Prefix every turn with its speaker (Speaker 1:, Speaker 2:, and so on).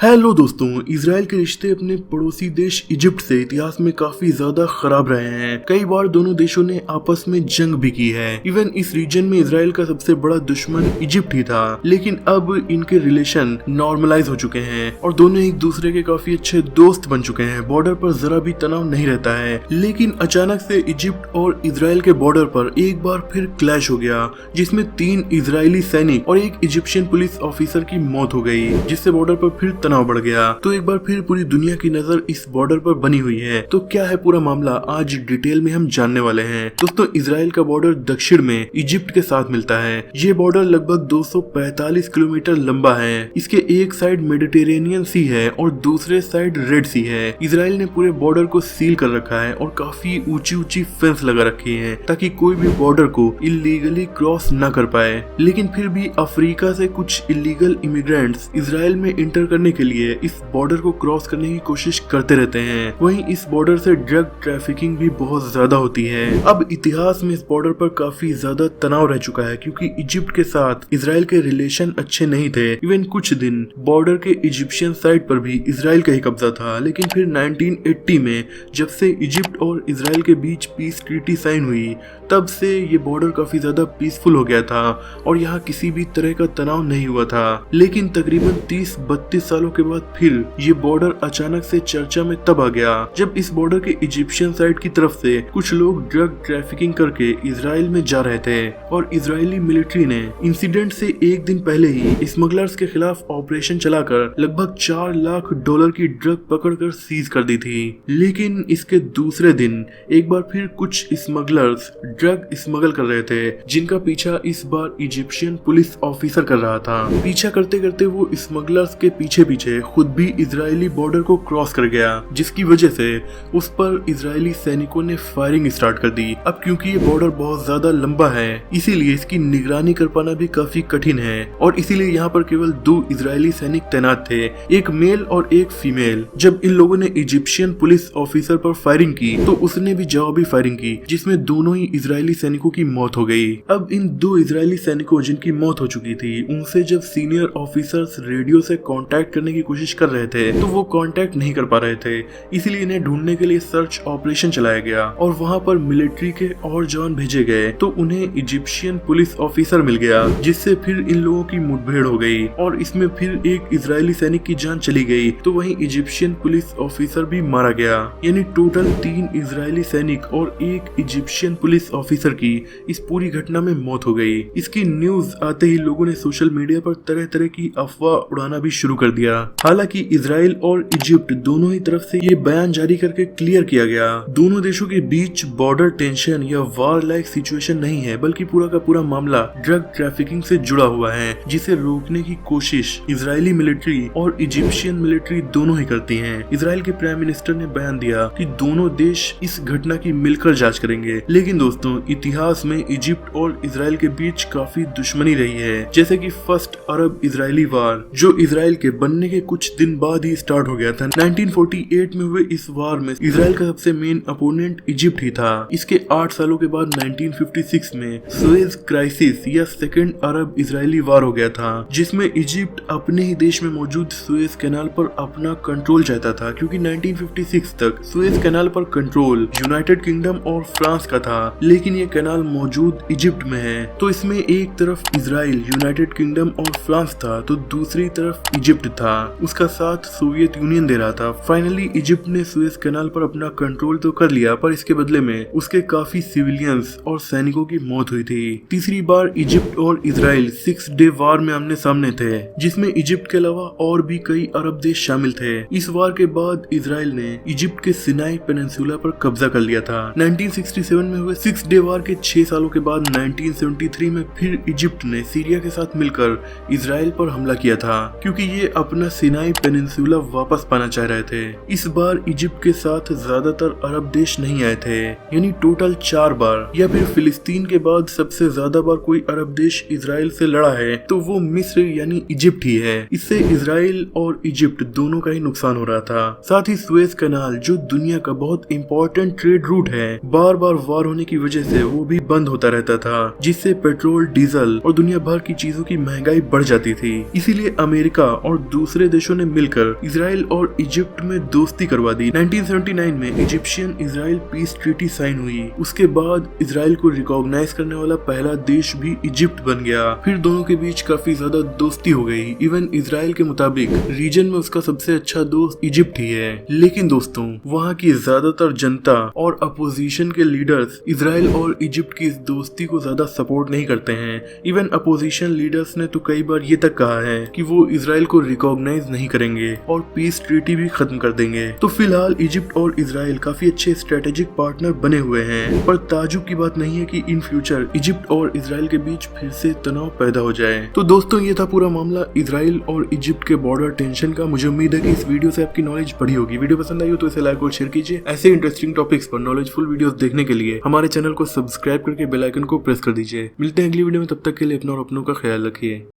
Speaker 1: Hello दोस्तों, Israel के रिश्ते अपने पड़ोसी देश इजिप्ट से इतिहास में काफी ज्यादा खराब रहे हैं। कई बार दोनों देशों ने आपस में जंग भी की है। इवन इस रीजन में इसराइल का सबसे बड़ा दुश्मन इजिप्ट ही था, लेकिन अब इनके रिलेशन नॉर्मलाइज हो चुके हैं और दोनों एक दूसरे के काफी अच्छे दोस्त बन चुके हैं। बॉर्डर पर जरा भी तनाव नहीं रहता है, लेकिन अचानक से इजिप्ट और इसराइल के बॉर्डर पर एक बार फिर क्लैश हो गया, जिसमें 3 इजरायली सैनिक और एक इजिप्शियन पुलिस ऑफिसर की मौत हो गई, जिससे बॉर्डर पर फिर तनाव बढ़ गया। तो एक बार फिर पूरी दुनिया की नजर इस बॉर्डर पर बनी हुई है। तो क्या है पूरा मामला, आज डिटेल में हम जानने वाले हैं। दोस्तों, इसराइल का बॉर्डर दक्षिण में इजिप्ट के साथ मिलता है। ये बॉर्डर लगभग 245 किलोमीटर लंबा है। इसके एक साइड मेडिटेरेनियन सी है और दूसरे साइड रेड सी है। इसराइल ने पूरे बॉर्डर को सील कर रखा है और काफी ऊंची ऊंची फेंस लगा रखी है ताकि कोई भी बॉर्डर को इलीगली क्रॉस न कर पाए। लेकिन फिर भी अफ्रीका से कुछ इलीगल इमिग्रेंट्स इसराइल में इंटर करने के लिए इस बॉर्डर को क्रॉस करने की कोशिश करते रहते हैं। वहीं इस बॉर्डर से ड्रग ट्रैफिकिंग भी बहुत ज्यादा होती है। अब इतिहास में इस बॉर्डर पर काफी ज्यादा तनाव रह चुका है, क्योंकि इजिप्ट के साथ इसराइल के रिलेशन अच्छे नहीं थे। इवन कुछ दिन बॉर्डर के इजिप्शियन साइड पर भी इसराइल का ही कब्जा था, लेकिन फिर 1980 में जब से इजिप्ट और इसराइल के बीच पीस ट्रीटी साइन हुई, तब से ये बॉर्डर काफी ज्यादा पीसफुल हो गया था और यहाँ किसी भी तरह का तनाव नहीं हुआ था। लेकिन तकरीबन 30-32 सालों के बाद फिर ये बॉर्डर अचानक से चर्चा में तब आ गया, जब इस बॉर्डर के इजिप्शियन साइड की तरफ से कुछ लोग ड्रग ट्रैफिकिंग करके इसराइल में जा रहे थे और इजरायली मिलिट्री ने इंसिडेंट से एक दिन पहले ही स्मगलर्स के खिलाफ ऑपरेशन चलाकर लगभग $4 लाख की ड्रग पकड़कर सीज कर दी थी। लेकिन इसके दूसरे दिन एक बार फिर कुछ स्मगलर्स ड्रग स्मगल कर रहे थे, जिनका पीछा इस बार इजिप्शियन पुलिस ऑफिसर कर रहा था। पीछा करते करते वो स्मगलर्स के पीछे पीछे खुद भी इजरायली बॉर्डर को क्रॉस कर गया, जिसकी वजह से उस पर इजरायली सैनिकों ने फायरिंग स्टार्ट कर दी। अब क्योंकि ये बॉर्डर बहुत ज्यादा लंबा है, इसीलिए इसकी निगरानी कर पाना भी काफी कठिन है और इसीलिए यहाँ पर केवल 2 इजरायली सैनिक तैनात थे, एक मेल और एक फीमेल। जब इन लोगों ने इजिप्शियन पुलिस ऑफिसर पर फायरिंग की तो उसने भी जवाबी फायरिंग की, जिसमें दोनों ही इजरायली सैनिकों की मौत हो गई। अब इन 2 इजरायली सैनिकों जिनकी मौत हो चुकी थी, उनसे जब सीनियर ऑफिसर्स रेडियो से कांटेक्ट करने की कोशिश कर रहे थे तो वो कांटेक्ट नहीं कर पा रहे थे, इसलिए इन्हें ढूंढने के लिए सर्च ऑपरेशन चलाया गया और वहां पर मिलिट्री के और जवान भेजे गए तो उन्हें इजिप्शियन पुलिस ऑफिसर मिल गया, जिससे फिर इन लोगों की मुठभेड़ हो गई और इसमें फिर एक इजरायली सैनिक की जान चली गई तो वहीं इजिप्शियन पुलिस ऑफिसर भी मारा गया। यानी टोटल 3 इजरायली सैनिक और एक इजिप्शियन पुलिस ऑफिसर की इस पूरी घटना में मौत हो गई। इसकी न्यूज आते ही लोगों ने सोशल मीडिया पर तरह तरह की अफवाह उड़ाना भी शुरू कर दिया। हालांकि इसराइल और इजिप्ट दोनों ही तरफ से ये बयान जारी करके क्लियर किया गया, दोनों देशों के बीच बॉर्डर टेंशन या वार लाइक सिचुएशन नहीं है, बल्कि पूरा का पूरा मामला ड्रग ट्रैफिकिंग से जुड़ा हुआ है, जिसे रोकने की कोशिश इजरायली मिलिट्री और इजिप्शियन मिलिट्री दोनों ही करती हैं। इसराइल के प्राइम मिनिस्टर ने बयान दिया कि दोनों देश इस घटना की मिलकर जांच करेंगे। लेकिन दोस्तों, इतिहास में इजिप्ट और इसराइल के बीच काफी दुश्मनी रही है, जैसे कि फर्स्ट अरब इजरायली वार, जो इसराइल के बनने के कुछ दिन बाद ही स्टार्ट हो गया था। 1948 में हुए इस वार में इसराइल का सबसे मेन अपोनेंट इजिप्ट ही था। इसके 8 सालों के बाद 1956 में सुएज क्राइसिस या सेकेंड अरब इजरायली वार हो गया था, जिसमें इजिप्ट अपने ही देश में मौजूद सुएज कैनाल पर अपना कंट्रोल चाहता था, क्योंकि 1956 तक सुएज कैनाल पर कंट्रोल यूनाइटेड किंगडम और फ्रांस का था, लेकिन ये कैनाल मौजूद इजिप्ट में है। तो इसमें एक तरफ इसराइल, यूनाइटेड किंगडम और फ्रांस था तो दूसरी तरफ इजिप्ट था, उसका साथ सोवियत यूनियन दे रहा था। फाइनली इजिप्ट ने सुएज कैनाल पर अपना कंट्रोल तो कर लिया, पर इसके बदले में उसके काफी सिविलियंस और सैनिकों की मौत हुई थी। तीसरी बार इजिप्ट और इसराइल 6 डे वार में आमने सामने थे, जिसमें इजिप्ट के अलावा और भी कई अरब देश शामिल थे। इस वार के बाद इसराइल ने इजिप्ट के सिनाई पेनिनसुला पर कब्जा कर लिया था। 1967 में हुए 6 डे वार के 6 सालों के बाद 1973 में फिर इजिप्ट ने सीरिया के साथ मिलकर इसराइल पर हमला किया था, क्योंकि ये अपना सिनाई पेनिनसुला वापस पाना चाह रहे थे। इस बार इजिप्ट के साथ ज्यादातर अरब देश नहीं आए थे, यानी टोटल 4 बार। या फिर फिलिस्तीन के बाद सबसे ज्यादा बार कोई अरब देश इसराइल से लड़ा है तो वो मिस्र यानी इजिप्ट ही है। इससे इसराइल और इजिप्ट दोनों का ही नुकसान हो रहा था। साथ ही सुएज कैनाल, जो दुनिया का बहुत इंपॉर्टेंट ट्रेड रूट है, बार बार वार होने की वजह से वो भी बंद होता रहता था, जिससे पेट्रोल, डीजल और दुनिया भर की चीजों की महंगाई बढ़ जाती थी। इसीलिए अमेरिका और दूसरे दूसरे देशों ने मिलकर इसराइल और इजिप्ट में दोस्ती करवा दी। 1979 में Egyptian Israel peace treaty sign हुई। उसके बाद इसराइल को रिकॉग्नाइज करने वाला पहला देश भी इजिप्ट बन गया। फिर दोनों के बीच काफी ज्यादा दोस्ती हो गई। इवन इसराइल के मुताबिक रीजन में उसका सबसे अच्छा दोस्त इजिप्ट ही है। लेकिन दोस्तों, वहाँ की ज्यादातर जनता और अपोजिशन के लीडर्स इसराइल और इजिप्ट की इस दोस्ती को ज्यादा सपोर्ट नहीं करते हैं। इवन अपोजिशन लीडर्स ने तो कई बार ये तक कहा है कि वो इसराइल को रिकॉग्नाइज नहीं करेंगे और पीस ट्रीटी भी खत्म कर देंगे। तो फिलहाल इजिप्ट और इसराइल काफी अच्छे स्ट्रेटेजिक पार्टनर बने हुए हैं, पर ताजुब की बात नहीं है कि इन फ्यूचर इजिप्ट और इसराइल के बीच फिर से तनाव पैदा हो जाए। तो दोस्तों, ये था पूरा मामला इसराइल और इजिप्ट के बॉर्डर टेंशन का। मुझे उम्मीद है कि इस वीडियो से आपकी नॉलेज बढ़ी होगी। वीडियो पसंद आई हो तो इसे लाइक और शेयर कीजिए। ऐसे इंटरेस्टिंग टॉपिक्स पर नॉलेजफुल वीडियोस देखने के लिए हमारे चैनल को सब्सक्राइब करके बेल आइकन को प्रेस कर दीजिए। मिलते हैं अगली वीडियो में, तब तक के लिए अपना और अपनों का ख्याल रखिए।